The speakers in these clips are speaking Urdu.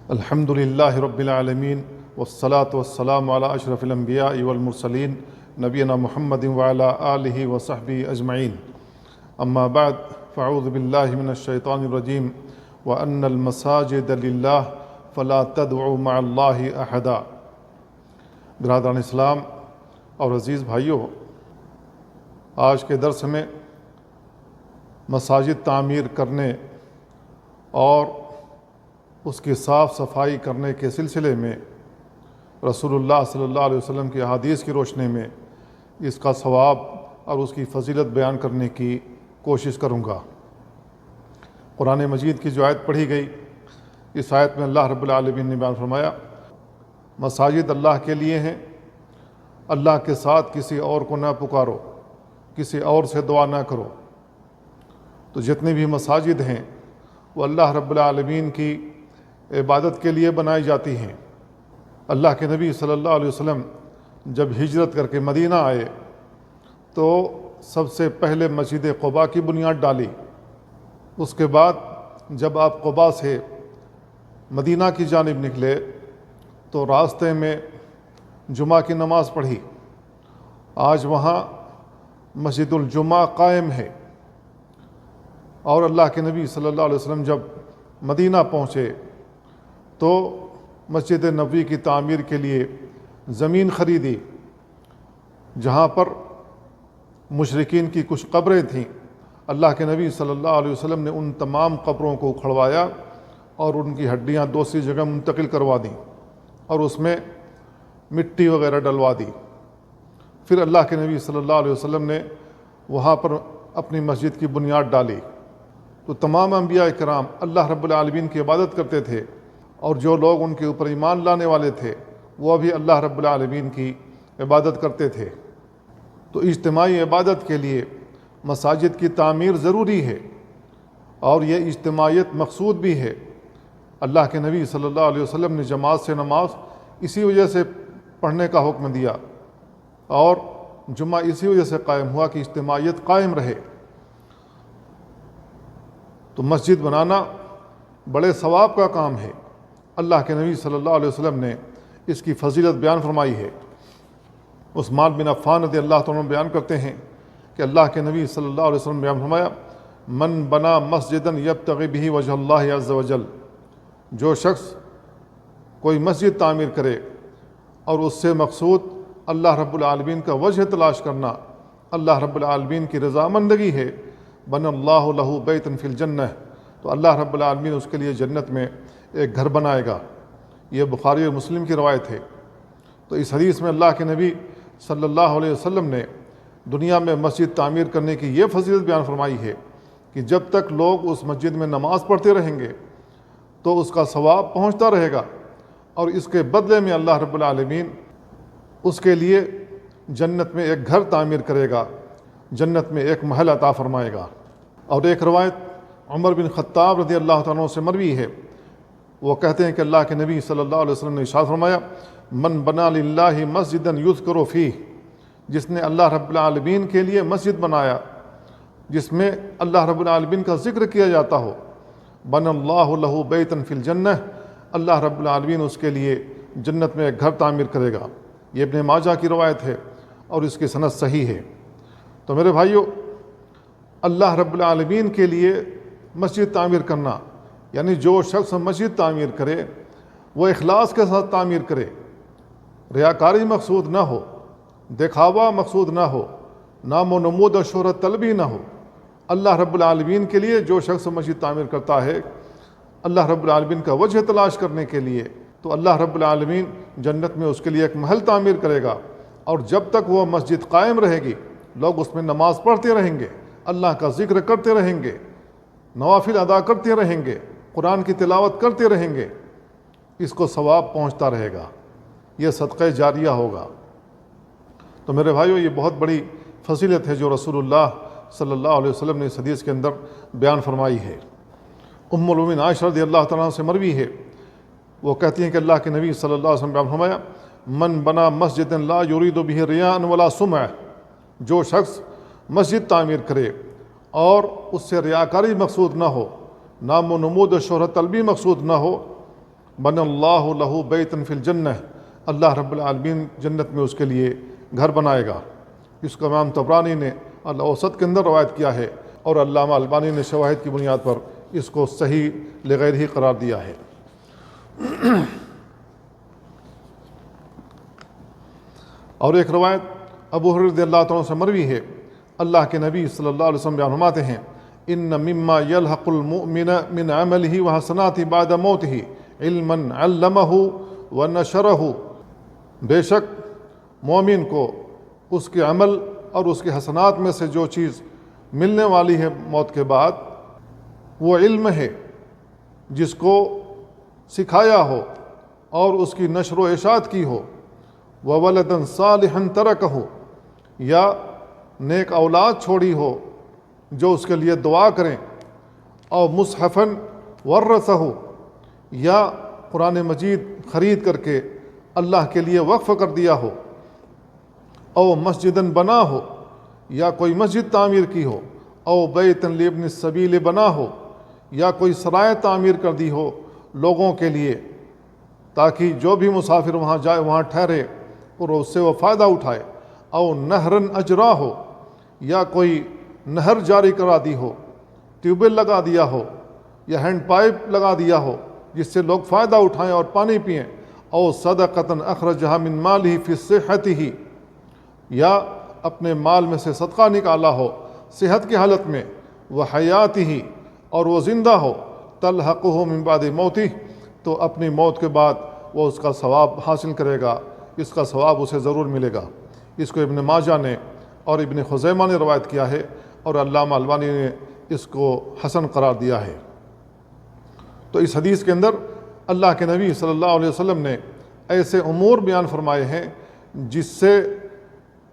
الحمد للہ رب العالمین والصلاة والسلام علی اشرف الانبیاء والمرسلین نبینا محمد وعلی آلہ وصحبہ اجمعین اما بعد فاعوذ باللہ من الشیطان الرجیم وان المساجد للہ فلا تدعوا مع اللہ احدا۔ برادران اسلام اور عزیز بھائیوں، آج کے درس میں مساجد تعمیر کرنے اور اس کی صاف صفائی کرنے کے سلسلے میں رسول اللہ صلی اللہ علیہ وسلم کی احادیث کی روشنی میں اس کا ثواب اور اس کی فضیلت بیان کرنے کی کوشش کروں گا۔ قرآن مجید کی جو آیت پڑھی گئی، اس آیت میں اللہ رب العالمین نے بیان فرمایا، مساجد اللہ کے لیے ہیں، اللہ کے ساتھ کسی اور کو نہ پکارو، کسی اور سے دعا نہ کرو۔ تو جتنی بھی مساجد ہیں وہ اللہ رب العالمین کی عبادت کے لیے بنائی جاتی ہیں۔ اللہ کے نبی صلی اللہ علیہ وسلم جب ہجرت کر کے مدینہ آئے تو سب سے پہلے مسجد قباء کی بنیاد ڈالی۔ اس کے بعد جب آپ قباء سے مدینہ کی جانب نکلے تو راستے میں جمعہ کی نماز پڑھی۔ آج وہاں مسجد الجمعہ قائم ہے، اور اللہ کے نبی صلی اللہ علیہ وسلم جب مدینہ پہنچے تو مسجد نبوی کی تعمیر کے لیے زمین خریدی، جہاں پر مشرکین کی کچھ قبریں تھیں۔ اللہ کے نبی صلی اللہ علیہ وسلم نے ان تمام قبروں کو اکھڑوایا اور ان کی ہڈیاں دوسری جگہ منتقل کروا دیں اور اس میں مٹی وغیرہ ڈلوا دی۔ پھر اللہ کے نبی صلی اللہ علیہ وسلم نے وہاں پر اپنی مسجد کی بنیاد ڈالی۔ تو تمام انبیاء کرام اللہ رب العالمین کی عبادت کرتے تھے، اور جو لوگ ان کے اوپر ایمان لانے والے تھے وہ بھی اللہ رب العالمین کی عبادت کرتے تھے۔ تو اجتماعی عبادت کے لیے مساجد کی تعمیر ضروری ہے، اور یہ اجتماعیت مقصود بھی ہے۔ اللہ کے نبی صلی اللہ علیہ وسلم نے جماعت سے نماز اسی وجہ سے پڑھنے کا حکم دیا، اور جمعہ اسی وجہ سے قائم ہوا کہ اجتماعیت قائم رہے۔ تو مسجد بنانا بڑے ثواب کا کام ہے۔ اللہ کے نبی صلی اللہ علیہ وسلم نے اس کی فضیلت بیان فرمائی ہے۔ عثمان بن عفان رضی اللہ تعالیٰ عنہ بیان کرتے ہیں کہ اللہ کے نبی صلی اللہ علیہ وسلم بیان فرمایا، من بنا مسجدا یبتغی بہ وجہ اللہ عز وجل، جو شخص کوئی مسجد تعمیر کرے اور اس سے مقصود اللہ رب العالمین کا وجہ تلاش کرنا، اللہ رب العالمین کی رضامندگی ہے، بن اللہ لہ بیتا فی الجنہ، تو اللہ رب العالمین اس کے لیے جنت میں ایک گھر بنائے گا۔ یہ بخاری اور مسلم کی روایت ہے۔ تو اس حدیث میں اللہ کے نبی صلی اللہ علیہ وسلم نے دنیا میں مسجد تعمیر کرنے کی یہ فضیلت بیان فرمائی ہے کہ جب تک لوگ اس مسجد میں نماز پڑھتے رہیں گے تو اس کا ثواب پہنچتا رہے گا، اور اس کے بدلے میں اللہ رب العالمین اس کے لیے جنت میں ایک گھر تعمیر کرے گا، جنت میں ایک محل عطا فرمائے گا۔ اور ایک روایت عمر بن خطاب رضی اللہ تعالیٰ عنہ سے مروی ہے، وہ کہتے ہیں کہ اللہ کے نبی صلی اللہ علیہ وسلم نے ارشاد فرمایا، من بنا للہ مسجدا یذکر فیہ، جس نے اللہ رب العالمین کے لیے مسجد بنایا جس میں اللہ رب العالمین کا ذکر کیا جاتا ہو، بن اللہ لہ بیتا فی الجنہ، اللہ رب العالمین اس کے لیے جنت میں ایک گھر تعمیر کرے گا۔ یہ ابن ماجہ کی روایت ہے اور اس کی سند صحیح ہے۔ تو میرے بھائیو، اللہ رب العالمین کے لیے مسجد تعمیر کرنا، یعنی جو شخص مسجد تعمیر کرے وہ اخلاص کے ساتھ تعمیر کرے، ریاکاری مقصود نہ ہو، دکھاوا مقصود نہ ہو، نام و نمود و شہرت طلبی نہ ہو۔ اللہ رب العالمین کے لیے جو شخص مسجد تعمیر کرتا ہے اللہ رب العالمین کا وجہ تلاش کرنے کے لیے، تو اللہ رب العالمین جنت میں اس کے لیے ایک محل تعمیر کرے گا، اور جب تک وہ مسجد قائم رہے گی لوگ اس میں نماز پڑھتے رہیں گے، اللہ کا ذکر کرتے رہیں گے، نوافل ادا کرتے رہیں گے، قرآن کی تلاوت کرتے رہیں گے، اس کو ثواب پہنچتا رہے گا، یہ صدقہ جاریہ ہوگا۔ تو میرے بھائیو، یہ بہت بڑی فضیلت ہے جو رسول اللہ صلی اللہ علیہ وسلم نے اس حدیث کے اندر بیان فرمائی ہے۔ ام المؤمنین عائشہ رضی اللہ تعالیٰ عنہ سے مروی ہے، وہ کہتی ہیں کہ اللہ کے نبی صلی اللہ علیہ وسلم بیان فرمایا، من بنا مسجد لا یرید بہ ریاء ولا سمعہ، جو شخص مسجد تعمیر کرے اور اس سے ریاکاری مقصود نہ ہو، نام و نمود و شہرت طلبی مقصود نہ ہو، بن اللہ لہو بیتن فی الجنہ، اللہ رب العالمین جنت میں اس کے لیے گھر بنائے گا۔ اس کو امام طبرانی نے الاوسط کے اندر روایت کیا ہے، اور علامہ البانی نے شواہد کی بنیاد پر اس کو صحیح لغیر ہی قرار دیا ہے۔ اور ایک روایت ابو ہریرہ رضی اللہ عنہ سے مروی ہے، اللہ کے نبی صلی اللہ علیہ وسلم بیان فرماتے ہیں، ان مما یلحق المؤمن من عملہ وحسناتہ بعد موتہ علما علمہ ونشرہ، بے شک مومن کو اس کے عمل اور اس کے حسنات میں سے جو چیز ملنے والی ہے موت کے بعد، وہ علم ہے جس کو سکھایا ہو اور اس کی نشر و اشاعت کی ہو، وَوَلَدًا صَالِحًا تَرَكَهُ، یا نیک اولاد چھوڑی ہو جو اس کے لیے دعا کریں، اور مصحفاً ورثہ، یا قرآن مجید خرید کر کے اللہ کے لیے وقف کر دیا ہو، او مسجداً بنا ہو، یا کوئی مسجد تعمیر کی ہو، او بیتاً لابن السبیل بنا ہو، یا کوئی سرائے تعمیر کر دی ہو لوگوں کے لیے تاکہ جو بھی مسافر وہاں جائے وہاں ٹھہرے اور اس سے وہ فائدہ اٹھائے، او نہراً اجرا ہو، یا کوئی نہر جاری کرا دی ہو، ٹیوب ویل لگا دیا ہو، یا ہینڈ پائپ لگا دیا ہو جس سے لوگ فائدہ اٹھائیں اور پانی پئیں، او صدقۃ اخرجہا من مالہ فی صحتہ، یا اپنے مال میں سے صدقہ نکالا ہو صحت کی حالت میں، وحیاتہ، اور وہ زندہ ہو، تلحقہ من بعد موتہ، تو اپنی موت کے بعد وہ اس کا ثواب حاصل کرے گا، اس کا ثواب اسے ضرور ملے گا۔ اس کو ابن ماجہ نے اور ابن خزیمہ نے روایت کیا ہے، اور علامہ البانی نے اس کو حسن قرار دیا ہے۔ تو اس حدیث کے اندر اللہ کے نبی صلی اللہ علیہ وسلم نے ایسے امور بیان فرمائے ہیں جس سے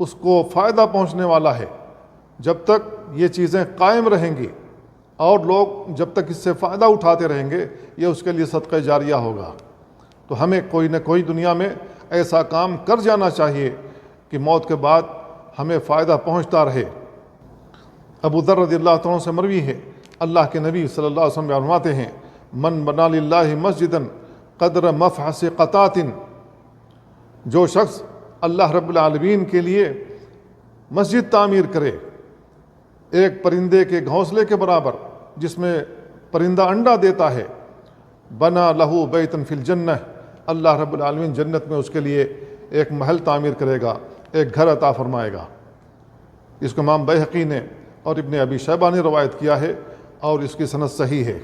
اس کو فائدہ پہنچنے والا ہے، جب تک یہ چیزیں قائم رہیں گی اور لوگ جب تک اس سے فائدہ اٹھاتے رہیں گے، یہ اس کے لیے صدقہ جاریہ ہوگا۔ تو ہمیں کوئی نہ کوئی دنیا میں ایسا کام کر جانا چاہیے کہ موت کے بعد ہمیں فائدہ پہنچتا رہے۔ ابو ذر رضی اللہ عنہ سے مروی ہے، اللہ کے نبی صلی اللہ علیہ وسلم فرماتے ہیں، من بنا للہ مسجدا قدر مفحص قطات، جو شخص اللہ رب العالمین کے لیے مسجد تعمیر کرے ایک پرندے کے گھونسلے کے برابر جس میں پرندہ انڈا دیتا ہے، بنا لہو بیتن فی الجنہ، اللہ رب العالمین جنت میں اس کے لیے ایک محل تعمیر کرے گا، ایک گھر عطا فرمائے گا۔ اس کو امام بیہقی نے اور ابن ابی شیبہ نے روایت کیا ہے، اور اس کی سند صحیح ہے۔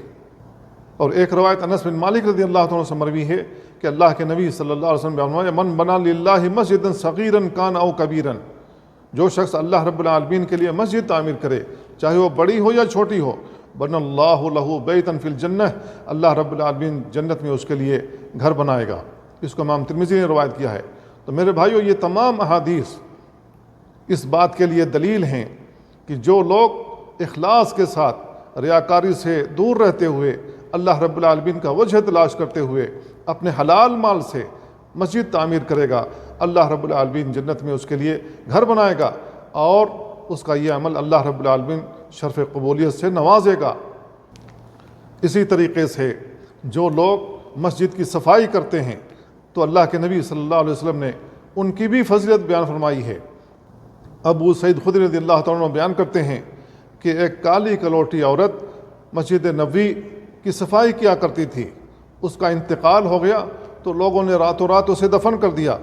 اور ایک روایت انس بن مالک رضی اللہ عنہ سے مروی ہے کہ اللہ کے نبی صلی اللہ علیہ وسلم فرمایا، من بنا للہ مسجدا صغیرا کان او کبیرا، جو شخص اللہ رب العالمین کے لیے مسجد تعمیر کرے چاہے وہ بڑی ہو یا چھوٹی ہو، بن اللہ لہ بیتا فی الجنہ، اللہ رب العالمین جنت میں اس کے لیے گھر بنائے گا۔ اس کو امام ترمذی نے روایت کیا ہے۔ تو میرے بھائیو، یہ تمام احادیث اس بات کے لیے دلیل ہیں کہ جو لوگ اخلاص کے ساتھ ریاکاری سے دور رہتے ہوئے اللہ رب العالمین کا وجہ تلاش کرتے ہوئے اپنے حلال مال سے مسجد تعمیر کرے گا، اللہ رب العالمین جنت میں اس کے لیے گھر بنائے گا، اور اس کا یہ عمل اللہ رب العالمین شرف قبولیت سے نوازے گا۔ اسی طریقے سے جو لوگ مسجد کی صفائی کرتے ہیں تو اللہ کے نبی صلی اللہ علیہ وسلم نے ان کی بھی فضیلت بیان فرمائی ہے۔ ابو سعید خدری رضی اللہ تعالیٰ عنہ بیان کرتے ہیں کہ ایک کالی کلوٹی عورت مسجد نبوی کی صفائی کیا کرتی تھی، اس کا انتقال ہو گیا تو لوگوں نے راتوں رات اسے دفن کر دیا۔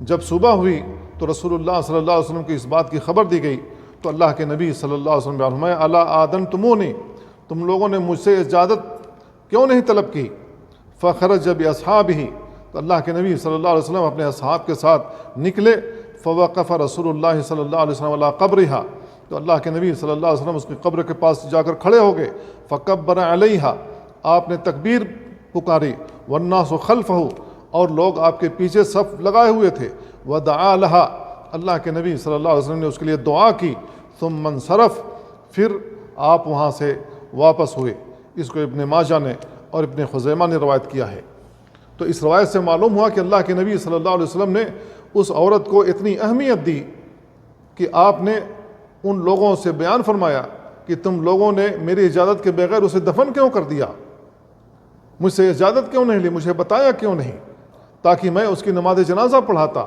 جب صبح ہوئی تو رسول اللہ صلی اللہ علیہ وسلم کی اس بات کی خبر دی گئی تو اللہ کے نبی صلی اللہ علیہ وسلم نے فرمایا، الا آذنتمونی، تم لوگوں نے مجھ سے اجازت کیوں نہیں طلب کی؟ فخرج باصحابہ، تو اللہ کے نبی صلی اللہ علیہ وسلم اپنے اصحاب کے ساتھ نکلے، فوقف رسول اللہ صلی اللہ علیہ وسلم علی قبرہا، تو اللہ کے نبی صلی اللہ علیہ وسلم اس کی قبر کے پاس جا کر کھڑے ہو گئے، فکبر علیہا، آپ نے تکبیر پکاری، والناس خلفہ، اور لوگ آپ کے پیچھے صف لگائے ہوئے تھے، ودعا لہا، اللہ کے نبی صلی اللہ علیہ وسلم نے اس کے لیے دعا کی، ثم انصرف، پھر آپ وہاں سے واپس ہوئے۔ اس کو ابن ماجہ نے اور ابن خزیمہ نے روایت کیا ہے۔ تو اس روایت سے معلوم ہوا کہ اللہ کے نبی صلی اللہ علیہ وسلم نے اس عورت کو اتنی اہمیت دی کہ آپ نے ان لوگوں سے بیان فرمایا کہ تم لوگوں نے میری اجازت کے بغیر اسے دفن کیوں کر دیا؟ مجھ سے اجازت کیوں نہیں لی، مجھے بتایا کیوں نہیں تاکہ میں اس کی نماز جنازہ پڑھاتا۔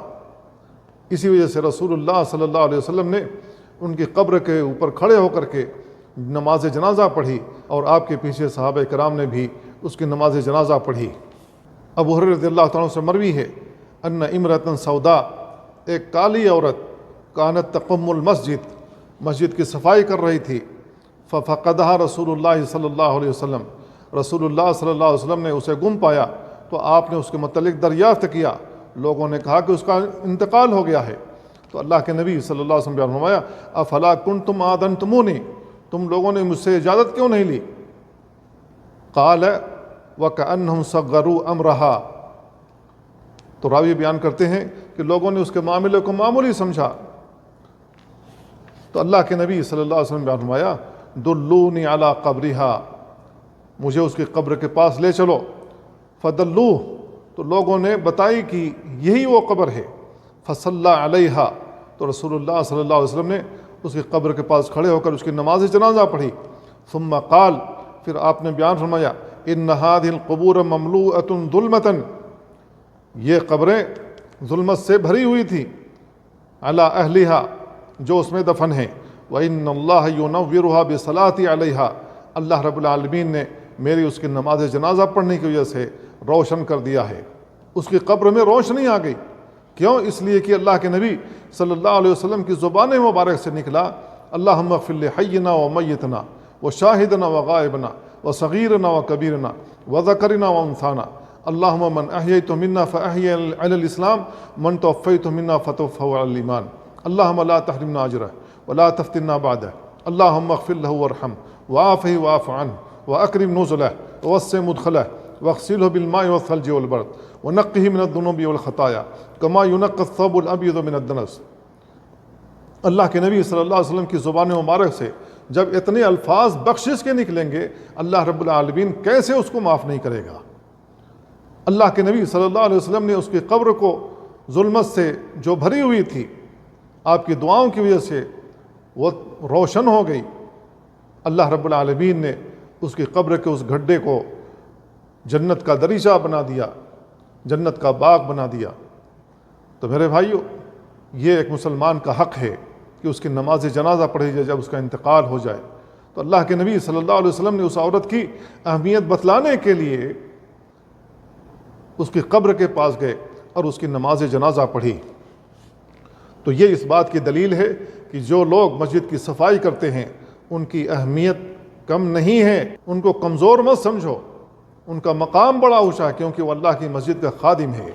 اسی وجہ سے رسول اللہ صلی اللہ علیہ وسلم نے ان کی قبر کے اوپر کھڑے ہو کر کے نماز جنازہ پڑھی، اور آپ کے پیچھے صحابہ کرام نے بھی اس کی نماز جنازہ پڑھی۔ ابو ہریرہ رضی اللہ تعالیٰ عنہ سے مروی ہے ان امرأۃ سودا، ایک کالی عورت، کانت تقم المسجد، مسجد کی صفائی کر رہی تھی، ففقدها رسول اللہ صلی اللہ علیہ وسلم، رسول اللہ صلی اللہ علیہ وسلم نے اسے گم پایا تو آپ نے اس کے متعلق دریافت کیا، لوگوں نے کہا کہ اس کا انتقال ہو گیا ہے، تو اللہ کے نبی صلی اللہ علیہ وسلم بیان فرمایا افلا کنتم آذنتمونی، تم لوگوں نے مجھ سے اجازت کیوں نہیں لی؟ قال وَكَأَنَّهُمْ صَغَّرُوا أَمْرَهَا، تو راوی بیان کرتے ہیں کہ لوگوں نے اس کے معاملے کو معمولی سمجھا، تو اللہ کے نبی صلی اللہ علیہ وسلم بیان فرمایا دلونی علی قبرها، مجھے اس کی قبر کے پاس لے چلو، فدلوہ، تو لوگوں نے بتائی کہ یہی وہ قبر ہے، فصلی علیہا، تو رسول اللہ صلی اللہ علیہ وسلم نے اس کی قبر کے پاس کھڑے ہو کر اس کی نماز جنازہ پڑھی، ثم قال، پھر آپ نے بیان فرمایا ان هذه القبور مملوءۃ ظلمۃ، یہ قبریں ظلمت سے بھری ہوئی تھی، علی اہلہا، جو اس میں دفن ہیں، وَإِنَّ اللَّهَ يُنَوِّرُهَا بِصَلَاةِ عَلَيْهَا، اللہ رب العالمین نے میری اس کی نماز جنازہ پڑھنے کی وجہ سے روشن کر دیا ہے، اس کی قبر میں روشنی آ گئی۔ کیوں؟ اس لیے کہ اللہ کے نبی صلی اللہ علیہ وسلم کی زبان مبارک سے نکلا اللہم اغفر لحینا ومیتنا وشاہدنا وغائبنا وصغیرنا وکبیرنا وذکرنا وانثانا، اللہم من احییت منا فاحی علی الاسلام من توفیت منا فتوفہ علی الایمان، اللہم لا تحرمنا اجرہ ولا تفتنا بعدہ، اللہم اغفر لہ وارحم وعافہ وعف عنہ واکرم نزلہ ووسع مدخلہ واغسلہ بالماء والثلج والبرد ونقہ من الذنوب والخطایا کما ینقی الثوب الابیض من الدنس۔ اللہ کے نبی صلی اللہ علیہ وسلم کی زبان مبارک سے جب اتنے الفاظ بخشش کے نکلیں گے، اللہ رب العالمین کیسے اس کو معاف نہیں کرے گا؟ اللہ کے نبی صلی اللہ علیہ وسلم نے اس کی قبر کو ظلمت سے جو بھری ہوئی تھی، آپ کی دعاؤں کی وجہ سے وہ روشن ہو گئی، اللہ رب العالمین نے اس کی قبر کے اس گھڈے کو جنت کا دریچہ بنا دیا، جنت کا باغ بنا دیا۔ تو میرے بھائیو، یہ ایک مسلمان کا حق ہے کہ اس کی نماز جنازہ پڑھی جائے جب اس کا انتقال ہو جائے۔ تو اللہ کے نبی صلی اللہ علیہ وسلم نے اس عورت کی اہمیت بتلانے کے لیے اس کی قبر کے پاس گئے اور اس کی نماز جنازہ پڑھی۔ تو یہ اس بات کی دلیل ہے کہ جو لوگ مسجد کی صفائی کرتے ہیں ان کی اہمیت کم نہیں ہے، ان کو کمزور مت سمجھو، ان کا مقام بڑا اونچا ہے، کیونکہ وہ اللہ کی مسجد کا خادم ہے۔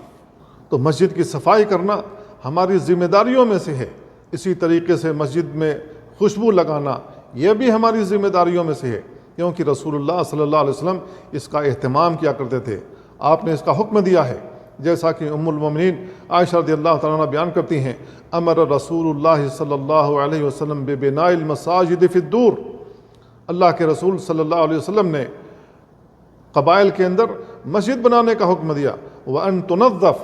تو مسجد کی صفائی کرنا ہماری ذمہ داریوں میں سے ہے، اسی طریقے سے مسجد میں خوشبو لگانا یہ بھی ہماری ذمہ داریوں میں سے ہے، کیونکہ رسول اللہ صلی اللہ علیہ وسلم اس کا اہتمام کیا کرتے تھے، آپ نے اس کا حکم دیا ہے، جیسا کہ ام المومنین عائشہ رضی اللہ تعالیٰ عنہ بیان کرتی ہیں امر رسول اللہ صلی اللہ علیہ وسلم ببناء المساجد فی الدور، اللہ کے رسول صلی اللہ علیہ وسلم نے قبائل کے اندر مسجد بنانے کا حکم دیا، وَأَن تُنَظَّف،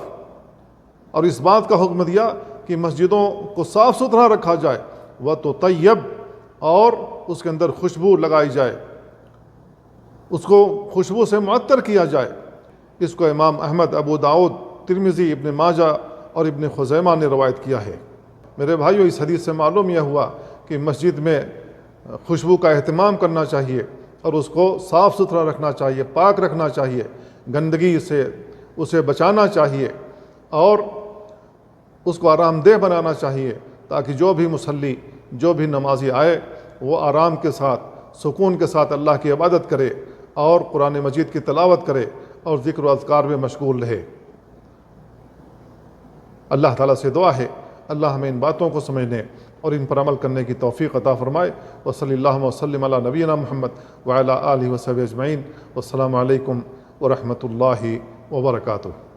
اور اس بات کا حکم دیا کہ مسجدوں کو صاف ستھرا رکھا جائے، وَتُطَيَّب، اور اس کے اندر خوشبو لگائی جائے، اس کو خوشبو سے معطر کیا جائے۔ اس کو امام احمد، ابو داؤد، ترمذی، ابن ماجہ اور ابن خزیمہ نے روایت کیا ہے۔ میرے بھائیو، اس حدیث سے معلوم یہ ہوا کہ مسجد میں خوشبو کا اہتمام کرنا چاہیے اور اس کو صاف ستھرا رکھنا چاہیے، پاک رکھنا چاہیے، گندگی سے اسے بچانا چاہیے اور اس کو آرام دہ بنانا چاہیے، تاکہ جو بھی مصلی، جو بھی نمازی آئے وہ آرام کے ساتھ، سکون کے ساتھ اللہ کی عبادت کرے اور قرآن مجید کی تلاوت کرے اور ذکر و اذکار میں مشغول رہے۔ اللہ تعالیٰ سے دعا ہے اللہ ہمیں ان باتوں کو سمجھنے اور ان پر عمل کرنے کی توفیق عطا فرمائے۔ وصلی اللہ وسلم علی نبینا محمد وعلی آلہ وصحبہ اجمعین۔ والسلام علیکم ورحمۃ اللہ وبرکاتہ۔